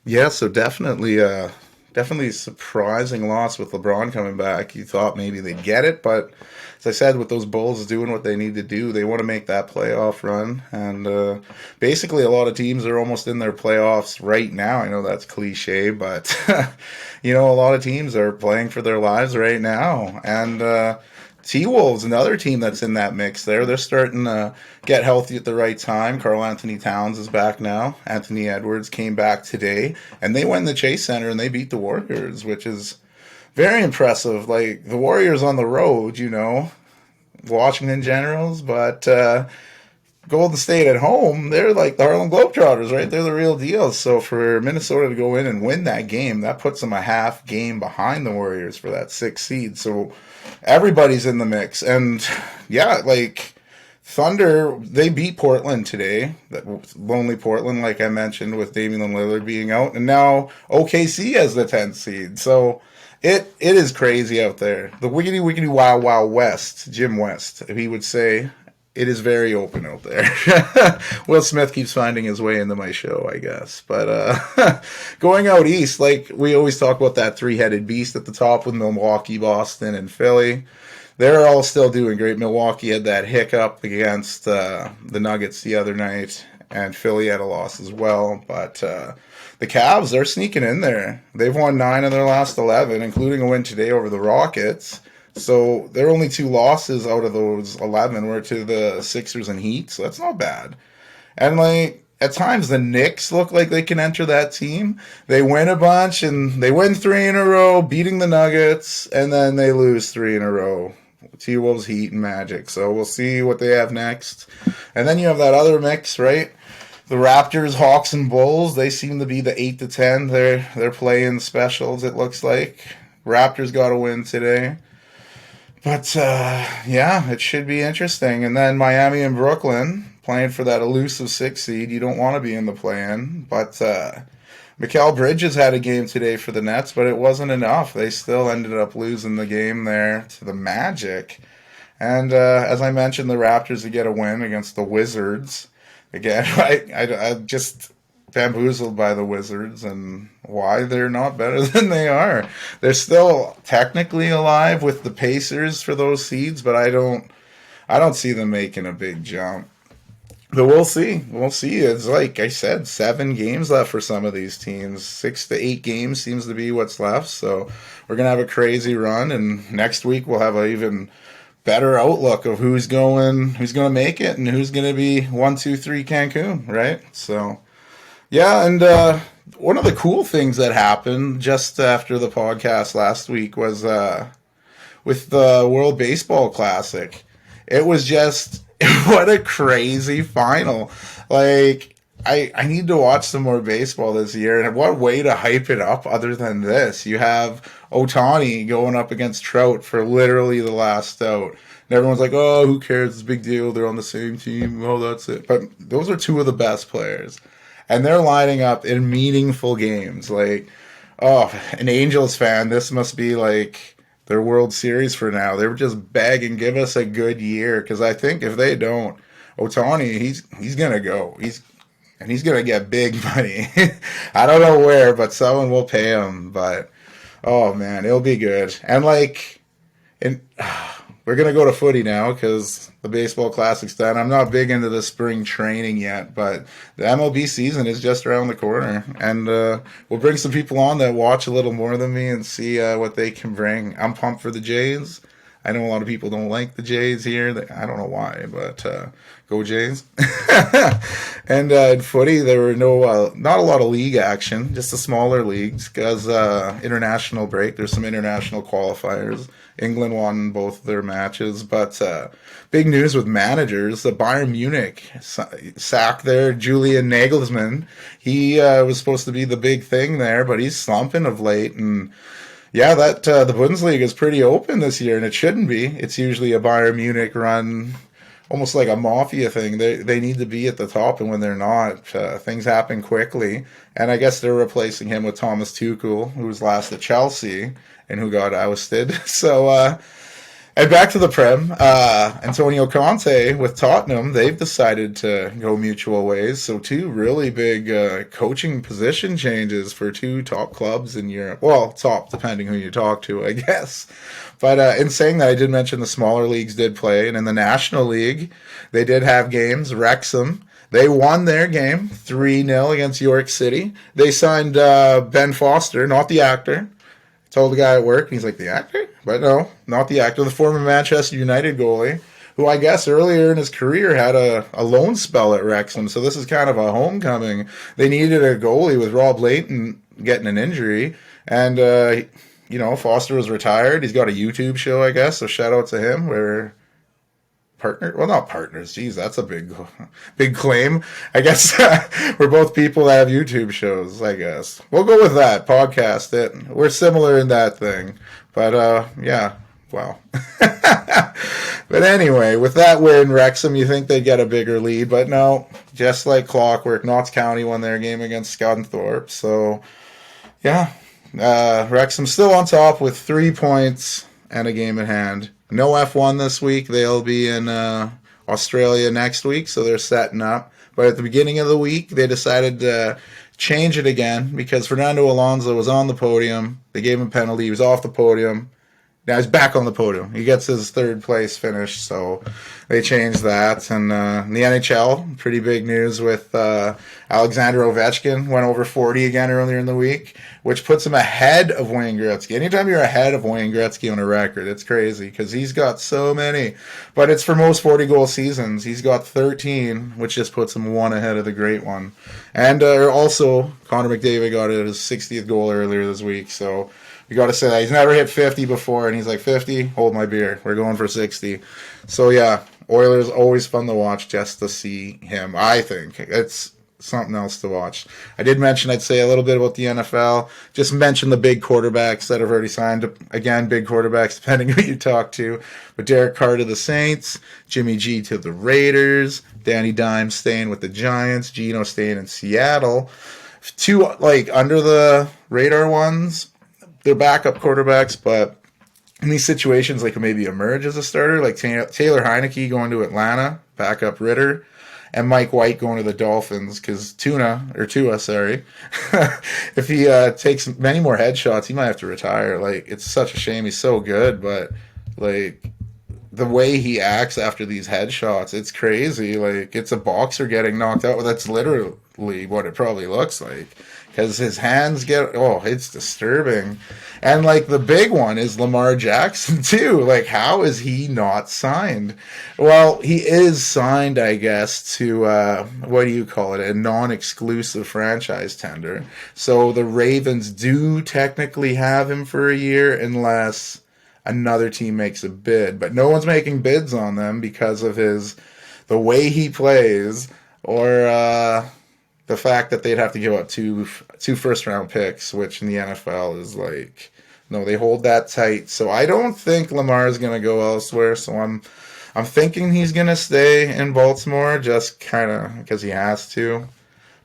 Yeah, so definitely surprising loss with LeBron coming back. You thought maybe they'd get it, but as I said, with those Bulls doing what they need to do, they want to make that playoff run. And basically, a lot of teams are almost in their playoffs right now. I know that's cliche, but a lot of teams are playing for their lives right now. And T-Wolves, another team that's in that mix there. They're starting to get healthy at the right time. Karl Anthony Towns is back now. Anthony Edwards came back today, and they went in the Chase Center and they beat the Warriors, which is very impressive. Like, the Warriors on the road, Washington Generals, but Golden State at home, they're like the Harlem Globetrotters, right? They're the real deal. So for Minnesota to go in and win that game, that puts them a half game behind the Warriors for that sixth seed. So everybody's in the mix. And yeah, like Thunder, they beat Portland today. That lonely Portland, like I mentioned, with Damian Lillard being out. And now OKC has the 10th seed. So it is crazy out there. The wiggity wiggity wow wow West, Jim West, he would say, it is very open out there. Will Smith keeps finding his way into my show, I guess. But going out east, like we always talk about that three-headed beast at the top with Milwaukee, Boston, and Philly. They're all still doing great. Milwaukee had that hiccup against the Nuggets the other night, and Philly had a loss as well. But the Cavs, they're sneaking in there. They've won 9 of their last 11, including a win today over the Rockets. So their only 2 losses out of those 11 were to the Sixers and Heat, so that's not bad. And like at times the Knicks look like they can enter that team. They win a bunch and they win 3 in a row, beating the Nuggets, and then they lose 3 in a row. T-Wolves, Heat, and Magic. So we'll see what they have next. And then you have that other mix, right? The Raptors, Hawks, and Bulls. They seem to be the 8 to 10. They're playing specials. It looks like Raptors got a win today. But yeah, it should be interesting. And then Miami and Brooklyn playing for that elusive 6 seed. You don't want to be in the play-in. But Mikal Bridges had a game today for the Nets, but it wasn't enough. They still ended up losing the game there to the Magic. And as I mentioned, the Raptors to get a win against the Wizards. Again, I'm just bamboozled by the Wizards and why they're not better than they are. They're still technically alive with the Pacers for those seeds, but I don't see them making a big jump. But we'll see. We'll see. It's like I said, 7 games left for some of these teams. 6 to 8 games seems to be what's left. So we're gonna have a crazy run, and next week we'll have an even better outlook of who's going to make it and who's going to be 1, 2, 3 Cancun, right? So yeah, and one of the cool things that happened just after the podcast last week was with the World Baseball Classic. It was just what a crazy final. Like I need to watch some more baseball this year, and what way to hype it up other than this? You have Ohtani going up against Trout for literally the last out. And everyone's like, oh, who cares? It's a big deal. They're on the same team. Oh, that's it. But those are 2 of the best players. And they're lining up in meaningful games. Like, oh, an Angels fan, this must be like their World Series for now. They were just begging, give us a good year. Because I think if they don't, Ohtani, he's going to go. He's going to get big money. I don't know where, but someone will pay him. But, oh, man, it'll be good. And, like, we're going to go to footy now because the baseball classic's done. I'm not big into the spring training yet, but the MLB season is just around the corner. And we'll bring some people on that watch a little more than me and see what they can bring. I'm pumped for the Jays. I know a lot of people don't like the Jays here. I don't know why, but go Jays. And in footy, there were not a lot of league action, just the smaller leagues because international break. There's some international qualifiers. England won both their matches, but big news with managers. The Bayern Munich sacked there Julian Nagelsmann. He was supposed to be the big thing there, but he's slumping of late, and yeah, that the Bundesliga is pretty open this year, and it shouldn't be. It's usually a Bayern Munich run, almost like a mafia thing. They need to be at the top, and when they're not, things happen quickly. And I guess they're replacing him with Thomas Tuchel, who was last at Chelsea and who got ousted. So And back to the Prem, Antonio Conte with Tottenham, they've decided to go mutual ways. So two really big coaching position changes for two top clubs in Europe. Well, top depending who you talk to, I guess. But in saying that, I did mention the smaller leagues did play, and in the National League, they did have games. Wrexham, they won their game 3-0 against York City. They signed Ben Foster, not the actor. Told the guy at work, and he's like, the actor? But no, not the actor. The former Manchester United goalie, who I guess earlier in his career had a loan spell at Wrexham. So this is kind of a homecoming. They needed a goalie with Rob Layton getting an injury. And, Foster was retired. He's got a YouTube show, I guess. So shout out to him. Not partners. Geez, that's a big claim. I guess we're both people that have YouTube shows, I guess. We'll go with that. Podcast it. We're similar in that thing. But, yeah. Wow. But anyway, with that win, Wrexham, you think they'd get a bigger lead. But no, just like clockwork, Notts County won their game against Scunthorpe. So, yeah. Wrexham still on top with 3 points and a game in hand. No F1 this week. They'll be in Australia next week, so they're setting up. But at the beginning of the week, they decided to change it again because Fernando Alonso was on the podium. They gave him a penalty. He was off the podium. Now he's back on the podium. He gets his third place finish, so they changed that. And in the NHL, pretty big news with Alexander Ovechkin. Went over 40 again earlier in the week, which puts him ahead of Wayne Gretzky. Anytime you're ahead of Wayne Gretzky on a record, it's crazy because he's got so many. But it's for most 40-goal seasons. He's got 13, which just puts him one ahead of the great one. And also, Connor McDavid got his 60th goal earlier this week, so you got to say that. He's never hit 50 before, and he's like, 50? Hold my beer. We're going for 60. So, yeah, Oilers, always fun to watch just to see him. I think it's something else to watch. I did mention I'd say a little bit about the NFL. Just mention the big quarterbacks that have already signed. Again, big quarterbacks, depending who you talk to. But Derek Carr to the Saints, Jimmy G to the Raiders, Danny Dimes staying with the Giants, Geno staying in Seattle. Two, under the radar ones, they're backup quarterbacks, but in these situations, they can maybe emerge as a starter, like Taylor Heineke going to Atlanta, backup Ritter, and Mike White going to the Dolphins, because Tua, if he takes many more headshots, he might have to retire. It's such a shame. He's so good, but, the way he acts after these headshots, it's crazy. It's a boxer getting knocked out. Well, that's literally what it probably looks like. Because his hands it's disturbing. And, the big one is Lamar Jackson, too. How is he not signed? Well, he is signed, I guess, to, a non-exclusive franchise tender. So the Ravens do technically have him for a year unless another team makes a bid. But no one's making bids on them because of the way he plays or the fact that they'd have to give up two first-round picks, which in the NFL is no, they hold that tight. So I don't think Lamar is going to go elsewhere. So I'm thinking he's going to stay in Baltimore just kind of because he has to.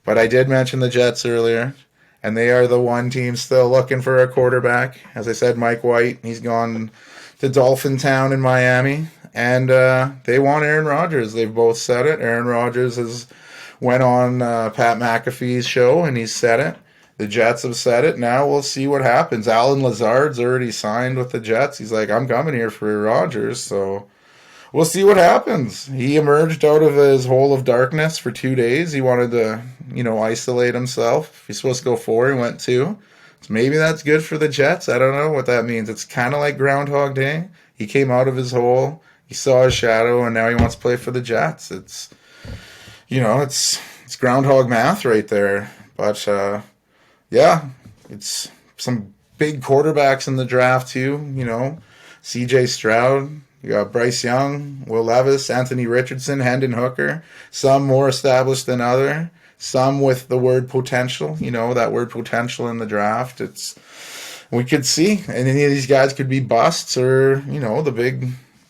But I did mention the Jets earlier, and they are the one team still looking for a quarterback. As I said, Mike White, he's gone to Dolphin Town in Miami, and they want Aaron Rodgers. They've both said it. Aaron Rodgers went on Pat McAfee's show, and he said it. The Jets have said it. Now we'll see what happens. Alan Lazard's already signed with the Jets. He's like, I'm coming here for Rodgers, so we'll see what happens. He emerged out of his hole of darkness for 2 days. He wanted to, isolate himself. He's supposed to go 4, he went 2. So maybe that's good for the Jets. I don't know what that means. It's kind of like Groundhog Day. He came out of his hole. He saw his shadow, and now he wants to play for the Jets. It's groundhog math right there. But, it's some big quarterbacks in the draft, too. C.J. Stroud. You got Bryce Young, Will Levis, Anthony Richardson, Hendon Hooker. Some more established than other. Some with the word potential. That word potential in the draft. We could see. And any of these guys could be busts or, the big...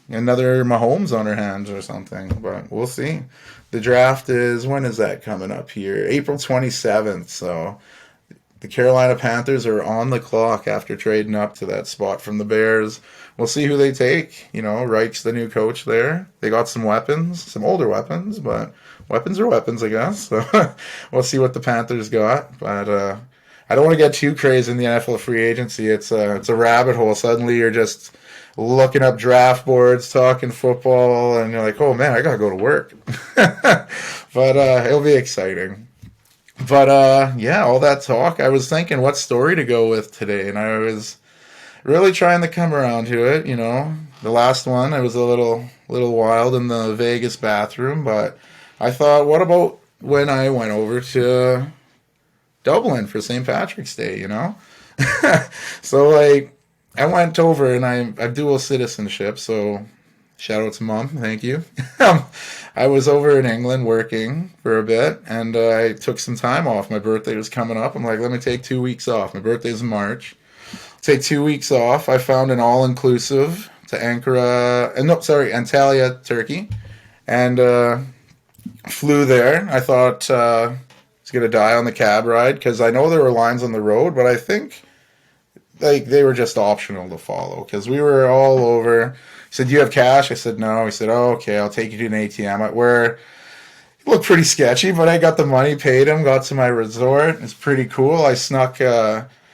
another Mahomes on her hands or something, but we'll see. The draft when is that coming up here? April 27th, so the Carolina Panthers are on the clock after trading up to that spot from the Bears. We'll see who they take. You know, Reich's the new coach there. They got some weapons, some older weapons, but weapons are weapons, I guess. So we'll see what the Panthers got. But I don't want to get too crazy in the NFL free agency. It's a rabbit hole. Suddenly you're just looking up draft boards, talking football, and you're like, oh man, I gotta go to work. But it'll be exciting. But yeah, all that talk, I was thinking what story to go with today, and I was really trying to come around to it. You know, the last one I was a little wild in the Vegas bathroom, but I thought, what about when I went over to Dublin for St. Patrick's Day? You know, so like I went over and I've dual citizenship, so shout out to Mom, thank you. I was over in England working for a bit, and I took some time off. My birthday was coming up. I'm like, let me take 2 weeks off. My birthday's in March. Take 2 weeks off. I found an all-inclusive to Antalya, Turkey, and flew there. I thought I was going to die on the cab ride because I know there were lines on the road, but I think like they were just optional to follow because we were all over. He said, do you have cash? I said, no. He said, oh, okay, I'll take you to an ATM. Where it looked pretty sketchy, but I got the money, paid him, got to my resort. It's pretty cool. I snuck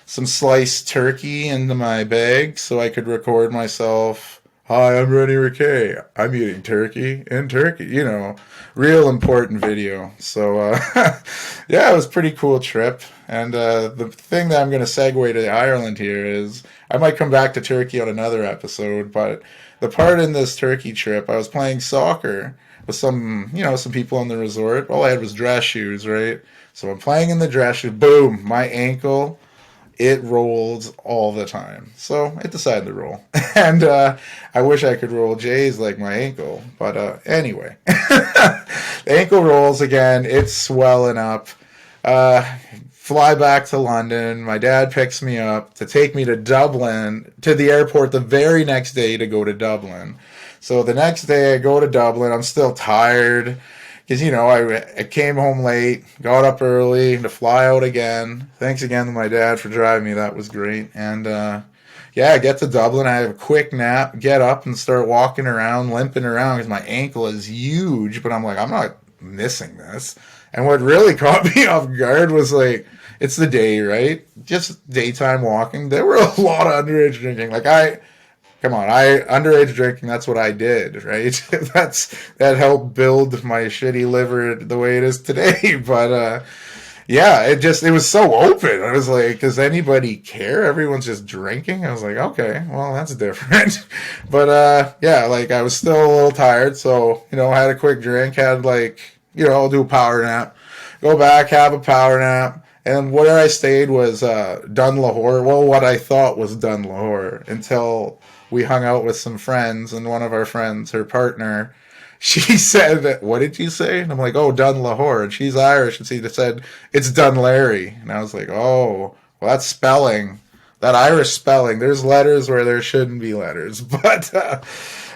some sliced turkey into my bag so I could record myself. Hi, I'm Rennie Riquet. I'm eating turkey in Turkey. You know, real important video. So, yeah, it was a pretty cool trip. And the thing that I'm going to segue to Ireland here is I might come back to Turkey on another episode, but the part in this Turkey trip, I was playing soccer with some people on the resort. All I had was dress shoes, right? So I'm playing in the dress shoes. Boom, my ankle, it rolls all the time. So it decided to roll. And I wish I could roll J's like my ankle. But anyway, the ankle rolls again. It's swelling up. Fly back to London. My dad picks me up to take me to Dublin, to the airport the very next day to go to Dublin. So the next day I go to Dublin. I'm still tired because, you know, I came home late, got up early to fly out again. Thanks again to my dad for driving me. That was great. And yeah, I get to Dublin. I have a quick nap, get up and start walking around, limping around because my ankle is huge. But I'm like, I'm not missing this. And what really caught me off guard was like, it's the day, right? Just daytime walking. There were a lot of underage drinking. Like underage drinking, that's what I did, right? That helped build my shitty liver the way it is today. But yeah, it was so open. I was like, does anybody care? Everyone's just drinking. I was like, okay, well, that's different. But yeah, like I was still a little tired, so you know, I had a quick drink, had like, you know, I'll do a power nap, go back, have a power nap. And where I stayed was Dunlahore. Well, what I thought was Dunlahore until we hung out with some friends. And one of our friends, her partner, she said, what did you say? And I'm like, oh, Dunlahore. And she's Irish. And she just said, it's Dunleary. And I was like, oh, well, that's spelling. That Irish spelling. There's letters where there shouldn't be letters. But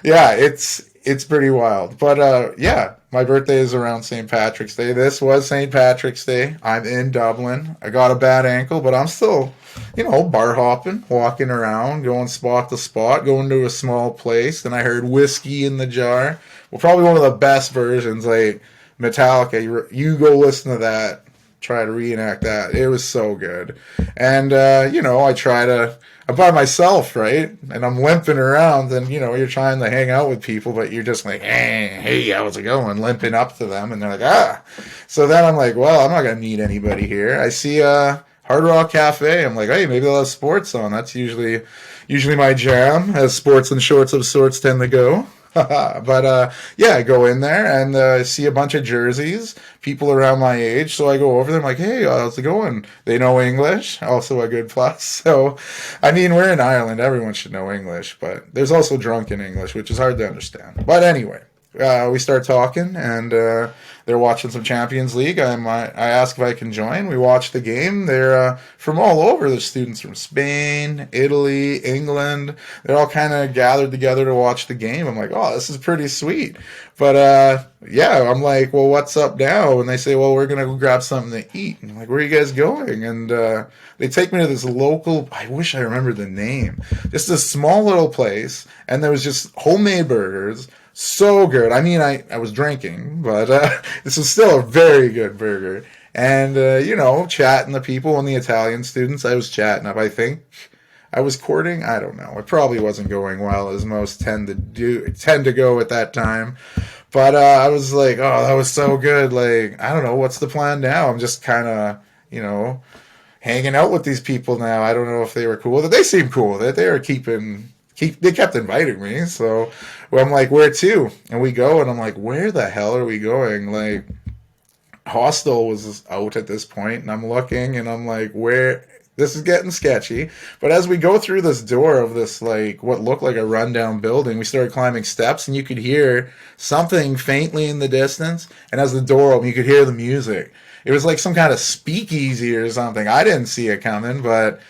yeah, it's pretty wild. But yeah. My birthday is around St. Patrick's Day. This was St. Patrick's Day. I'm in Dublin. I got a bad ankle, but I'm still, you know, bar hopping, walking around, going spot to spot, going to a small place. Then I heard Whiskey in the Jar. Well, probably one of the best versions, like Metallica. You go listen to that. Try to reenact that. It was so good. And, you know, I'm by myself, right? And I'm limping around, and, you know, you're trying to hang out with people, but you're just like, hey, how's it going? Limping up to them, and they're like, ah. So then I'm like, well, I'm not going to meet anybody here. I see a Hard Rock Cafe. I'm like, hey, maybe they'll have sports on. That's usually my jam, as sports and shorts of sorts tend to go. But yeah, I go in there and see a bunch of jerseys, people around my age. So I go over there. I'm like, hey, how's it going? They know English, also a good plus. So, I mean, we're in Ireland. Everyone should know English, but there's also drunken English, which is hard to understand. But anyway, we start talking, and they're watching some Champions League. I ask if I can join. We watch the game. They're from all over. There's students from Spain, Italy, England. They're all kind of gathered together to watch the game. I'm like, oh, this is pretty sweet. But yeah, I'm like, well, what's up now? And they say, well, we're gonna go grab something to eat. And I'm like, where are you guys going? And they take me to this local. I wish I remembered the name. Just a small little place, and there was just homemade burgers. So good. I mean, I was drinking, but this was still a very good burger. And, chatting the people and the Italian students I was chatting up. I think I was courting. I don't know. It probably wasn't going well, as most tend to go at that time. But I was like, oh, that was so good. Like, I don't know. What's the plan now? I'm just kind of, hanging out with these people now. I don't know if they were cool. They seemed cool. That they were they kept inviting me. So I'm like, where to? And we go, and I'm like, where the hell are we going? Like, Hostel was out at this point, and I'm looking, and I'm like, where? This is getting sketchy. But as we go through this door of this, like, what looked like a rundown building, we started climbing steps, and you could hear something faintly in the distance. And as the door opened, you could hear the music. It was like some kind of speakeasy or something. I didn't see it coming, but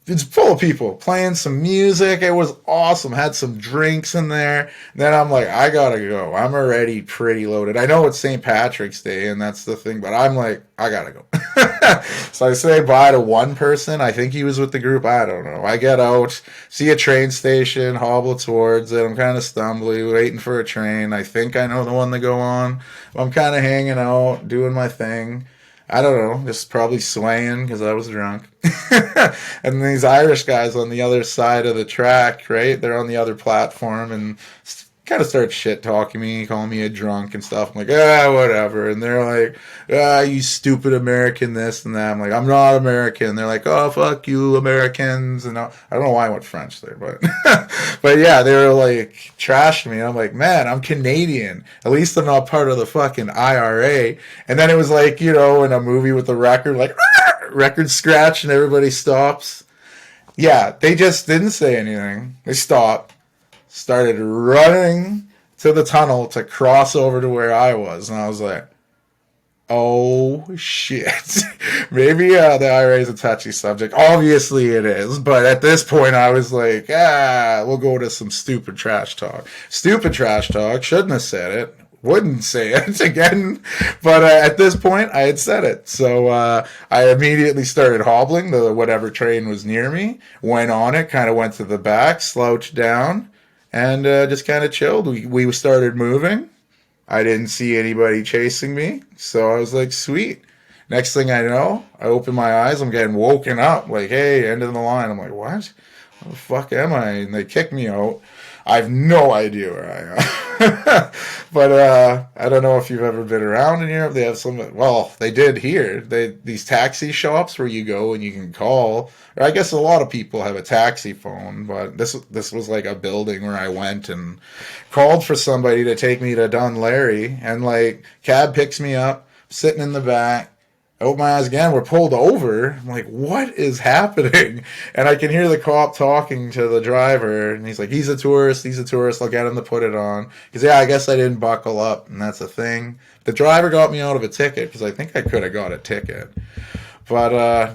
it's full of people playing some music. It was awesome. Had some drinks in there. Then I'm like, I gotta go. I'm already pretty loaded. I know it's St. Patrick's Day, and that's the thing, but I'm like, I gotta go. So I say bye to one person. I think he was with the group. I don't know. I get out, see a train station, hobble towards it. I'm kind of stumbly, waiting for a train. I think I know the one to go on. I'm kind of hanging out, doing my thing. I don't know, just probably swaying because I was drunk. And these Irish guys on the other side of the track, right? They're on the other platform and kind of start shit talking me, calling me a drunk and stuff. I'm like, whatever. And they're like, you stupid American, this and that. I'm like, I'm not American. They're like, oh, fuck you, Americans. And I don't know why I went French there, but but yeah, they were like trashing me. I'm like, man, I'm Canadian. At least I'm not part of the fucking IRA. And then it was like, in a movie with the record, like record scratch and everybody stops. Yeah, they just didn't say anything. They stopped. Started running to the tunnel to cross over to where I was. And I was like, oh, shit. Maybe the IRA is a touchy subject. Obviously it is. But at this point, I was like, we'll go to some stupid trash talk. Stupid trash talk. Shouldn't have said it. Wouldn't say it again. But at this point, I had said it. So I immediately started hobbling. Whatever train was near me. Went on it. Kind of went to the back. Slouched down. And just kind of chilled. We started moving. I didn't see anybody chasing me. So I was like, sweet. Next thing I know, I open my eyes. I'm getting woken up. Like, hey, end of the line. I'm like, what? What the fuck am I? And they kick me out. I have no idea where I am. But I don't know if you've ever been around in Europe. They have they did here. These taxi shops where you go and you can call. Or I guess a lot of people have a taxi phone, but this was like a building where I went and called for somebody to take me to Dunleary. And like, cab picks me up, sitting in the back. I open my eyes again. We're pulled over. I'm like, what is happening? And I can hear the cop talking to the driver. And he's like, he's a tourist. I'll get him to put it on. Because, I guess I didn't buckle up. And that's a thing. The driver got me out of a ticket because I think I could have got a ticket. But,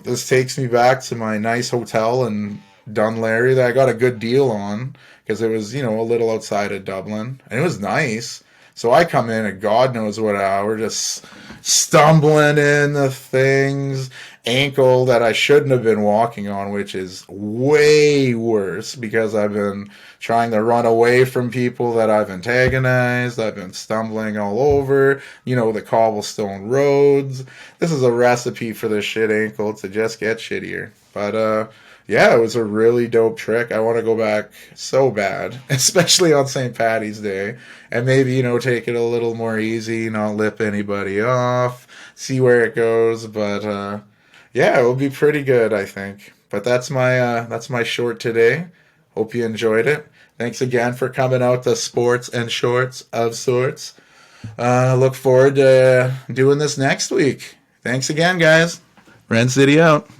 this takes me back to my nice hotel in Dunleary that I got a good deal on. Because it was, a little outside of Dublin. And it was nice. So I come in at God knows what hour, just stumbling in the things, ankle that I shouldn't have been walking on, which is way worse because I've been trying to run away from people that I've antagonized. I've been stumbling all over, the cobblestone roads. This is a recipe for the shit ankle to just get shittier. But, it was a really dope trick. I want to go back so bad, especially on St. Paddy's Day, and maybe, take it a little more easy, not lip anybody off, see where it goes. But, it will be pretty good, I think. But that's my short today. Hope you enjoyed it. Thanks again for coming out to Sports and Shorts of Sorts. Look forward to doing this next week. Thanks again, guys. Ren City out.